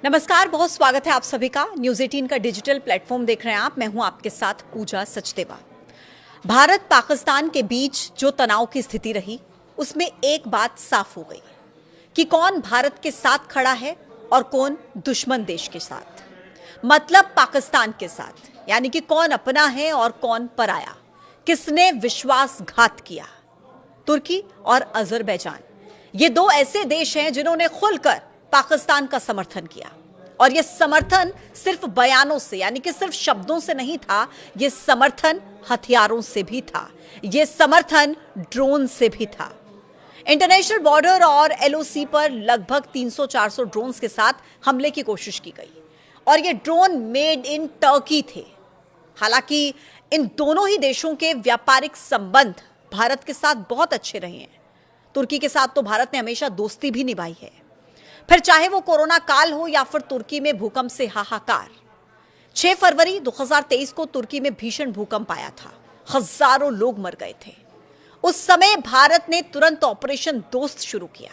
नमस्कार, बहुत स्वागत है आप सभी का। न्यूज़ 18 का डिजिटल प्लेटफॉर्म देख रहे हैं आप। मैं हूं आपके साथ पूजा सचदेवा। भारत पाकिस्तान के बीच जो तनाव की स्थिति रही, उसमें एक बात साफ हो गई कि कौन भारत के साथ खड़ा है और कौन दुश्मन देश के साथ, मतलब पाकिस्तान के साथ। यानी कि कौन अपना है और कौन पराया, किसने विश्वासघात किया। तुर्की और अजरबैजान, ये दो ऐसे देश हैं जिन्होंने खुलकर पाकिस्तान का समर्थन किया। और यह समर्थन सिर्फ बयानों से, यानी कि सिर्फ शब्दों से नहीं था, यह समर्थन हथियारों से भी था, यह समर्थन ड्रोन से भी था। इंटरनेशनल बॉर्डर और एलओसी पर लगभग 300-400 ड्रोन्स के साथ हमले की कोशिश की गई और ये ड्रोन मेड इन टर्की थे। हालांकि इन दोनों ही देशों के व्यापारिक संबंध भारत के साथ बहुत अच्छे रहे हैं। तुर्की के साथ तो भारत ने हमेशा दोस्ती भी निभाई है, फिर चाहे वो कोरोना काल हो या फिर तुर्की में भूकंप से हाहाकार। 6 फरवरी 2023 को तुर्की में भीषण भूकंप आया था, हजारों लोग मर गए थे। उस समय भारत ने तुरंत ऑपरेशन दोस्त शुरू किया,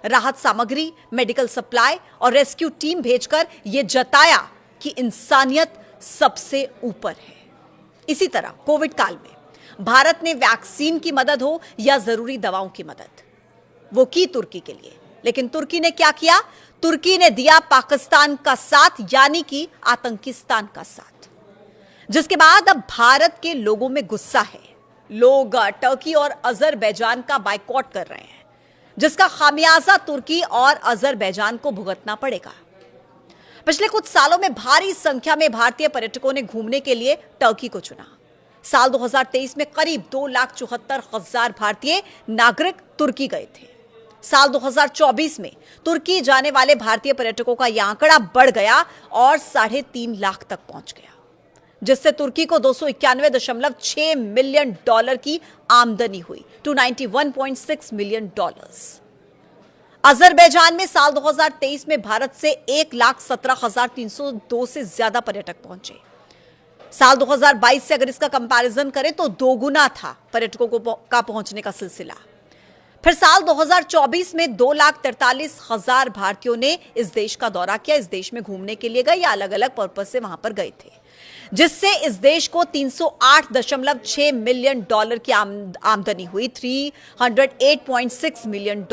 राहत सामग्री, मेडिकल सप्लाई और रेस्क्यू टीम भेजकर यह जताया कि इंसानियत सबसे ऊपर है। इसी तरह कोविड काल में भारत ने वैक्सीन की मदद हो या जरूरी दवाओं की मदद, वो की तुर्की के लिए। लेकिन तुर्की ने क्या किया? तुर्की ने दिया पाकिस्तान का साथ, यानी कि आतंकिस्तान का साथ। जिसके बाद अब भारत के लोगों में गुस्सा है। लोग टर्की और अजरबैजान का बायकॉट कर रहे हैं, जिसका खामियाजा तुर्की और अजरबैजान को भुगतना पड़ेगा। पिछले कुछ सालों में भारी संख्या में भारतीय पर्यटकों ने घूमने के लिए टर्की को चुना। साल 2023 में करीब 2,74,000 भारतीय नागरिक तुर्की गए थे। साल 2024 में तुर्की जाने वाले भारतीय पर्यटकों का यह आंकड़ा बढ़ गया और 3.5 लाख तक पहुंच गया, जिससे तुर्की को $291.6 मिलियन की आमदनी हुई, $291.6 मिलियन। अजरबैजान में साल 2023 में भारत से 1,17,302 से ज्यादा पर्यटक पहुंचे। साल 2022 से अगर इसका कंपैरिजन करें तो दोगुना था पर्यटकों का पहुंचने का सिलसिला। फिर साल 2024 में 2,43,000 भारतीयों ने इस देश का दौरा किया, इस देश में घूमने के लिए गए या अलग अलग पर्पज से वहां पर गए थे, जिससे इस देश को $308.6 मिलियन की आमदनी हुई, $308.6 मिलियन।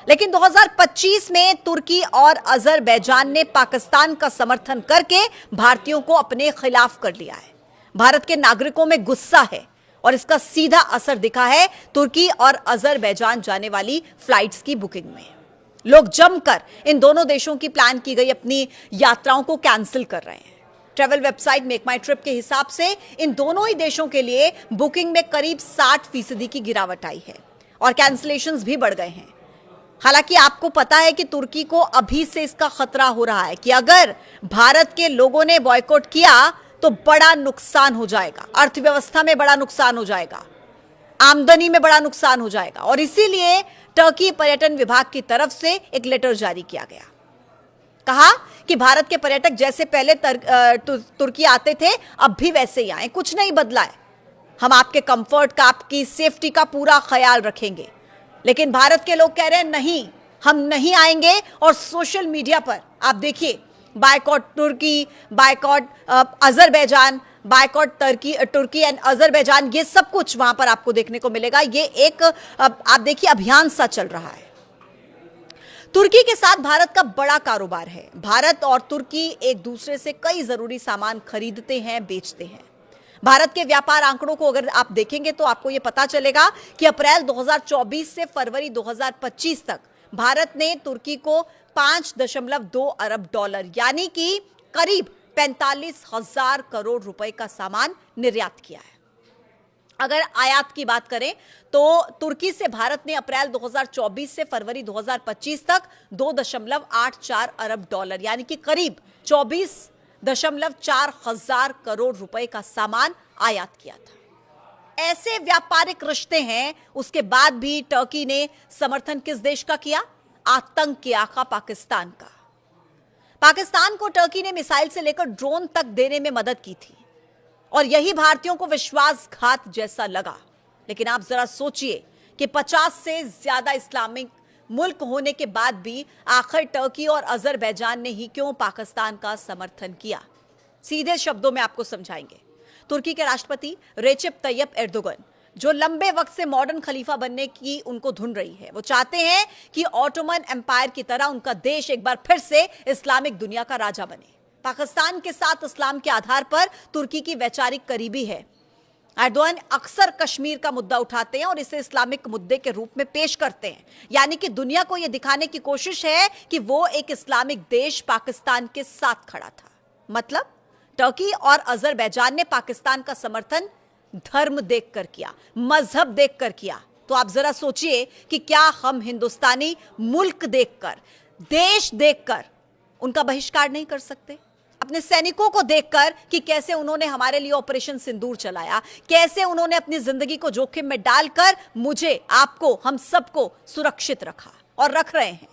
लेकिन 2025 में तुर्की और अजरबैजान ने पाकिस्तान का समर्थन करके भारतीयों को अपने खिलाफ कर लिया है। भारत के नागरिकों में गुस्सा है और इसका सीधा असर दिखा है तुर्की और अजरबैजान जाने वाली फ्लाइट्स की बुकिंग में। लोग जमकर इन दोनों देशों की प्लान की गई अपनी यात्राओं को कैंसिल कर रहे हैं। ट्रैवल वेबसाइट मेक माई ट्रिप के हिसाब से इन दोनों ही देशों के लिए बुकिंग में करीब 60% की गिरावट आई है और कैंसिलेशंस भी बढ़ गए हैं। हालांकि आपको पता है कि तुर्की को अभी से इसका खतरा हो रहा है कि अगर भारत के लोगों ने बॉयकॉट किया तो बड़ा नुकसान हो जाएगा, अर्थव्यवस्था में बड़ा नुकसान हो जाएगा, आमदनी में बड़ा नुकसान हो जाएगा। और इसीलिए टर्की पर्यटन विभाग की तरफ से एक लेटर जारी किया गया। कहा कि भारत के पर्यटक जैसे पहले तुर्की आते थे अब भी वैसे ही आए, कुछ नहीं बदला है। हम आपके कंफर्ट का, आपकी सेफ्टी का पूरा ख्याल रखेंगे। लेकिन भारत के लोग कह रहे हैं नहीं, हम नहीं आएंगे। और सोशल मीडिया पर आप देखिए, boycott Turkey, boycott Azerbaijan, boycott Turkey and Azerbaijan, ये सब कुछ वहां पर आपको देखने को मिलेगा। ये एक आप देखिए अभियान सा चल रहा है। तुर्की के साथ भारत का बड़ा कारोबार है। भारत और तुर्की एक दूसरे से कई जरूरी सामान खरीदते हैं, बेचते हैं। भारत के व्यापार आंकड़ों को अगर आप देखेंगे तो आपको यह पता चलेगा कि अप्रैल 2024 से फरवरी 2025 तक भारत ने तुर्की को $5.2 अरब, यानी कि करीब 45,000 करोड़ रुपए का सामान निर्यात किया है। अगर आयात की बात करें तो तुर्की से भारत ने अप्रैल 2024 से फरवरी 2025 तक $2.84 अरब, यानी कि करीब 24.4 हजार करोड़ रुपए का सामान आयात किया था। ऐसे व्यापारिक रिश्ते हैं, उसके बाद भी टर्की ने समर्थन किस देश का किया? आतंक के आका पाकिस्तान का। पाकिस्तान को टर्की ने मिसाइल से लेकर ड्रोन तक देने में मदद की थी और यही भारतीयों को विश्वासघात जैसा लगा। लेकिन आप जरा सोचिए कि 50 से ज्यादा इस्लामिक मुल्क होने के बाद भी आखिर टर्की और अजरबैजान ने ही क्यों पाकिस्तान का समर्थन किया? सीधे शब्दों में आपको समझाएंगे। तुर्की के राष्ट्रपति रेसिप तैयप एर्दोगन, जो लंबे वक्त से मॉडर्न खलीफा बनने की उनको धुन रही है, वो चाहते हैं कि ऑटोमन एम्पायर की तरह उनका देश एक बार फिर से इस्लामिक दुनिया का राजा बने। पाकिस्तान के साथ इस्लाम के आधार पर तुर्की की वैचारिक करीबी है। एर्दोगन अक्सर कश्मीर का मुद्दा उठाते हैं और इसे इस्लामिक मुद्दे के रूप में पेश करते हैं, यानी कि दुनिया को यह दिखाने की कोशिश है कि वो एक इस्लामिक देश पाकिस्तान के साथ खड़ा था। मतलब टर्की और अजरबैजान ने पाकिस्तान का समर्थन धर्म देखकर किया, मजहब देखकर किया। तो आप जरा सोचिए कि क्या हम हिंदुस्तानी मुल्क देखकर, देश देखकर उनका बहिष्कार नहीं कर सकते? अपने सैनिकों को देखकर कि कैसे उन्होंने हमारे लिए ऑपरेशन सिंदूर चलाया, कैसे उन्होंने अपनी जिंदगी को जोखिम में डालकर मुझे, आपको, हम सबको सुरक्षित रखा और रख रहे हैं।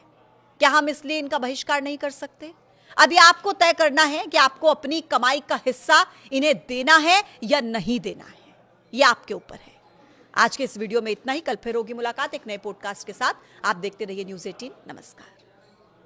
क्या हम इसलिए इनका बहिष्कार नहीं कर सकते? अभी आपको तय करना है कि आपको अपनी कमाई का हिस्सा इन्हें देना है या नहीं देना है। यह आपके ऊपर है। आज के इस वीडियो में इतना ही। कल फिर होगी मुलाकात एक नए पॉडकास्ट के साथ। आप देखते रहिए न्यूज़ 18। नमस्कार।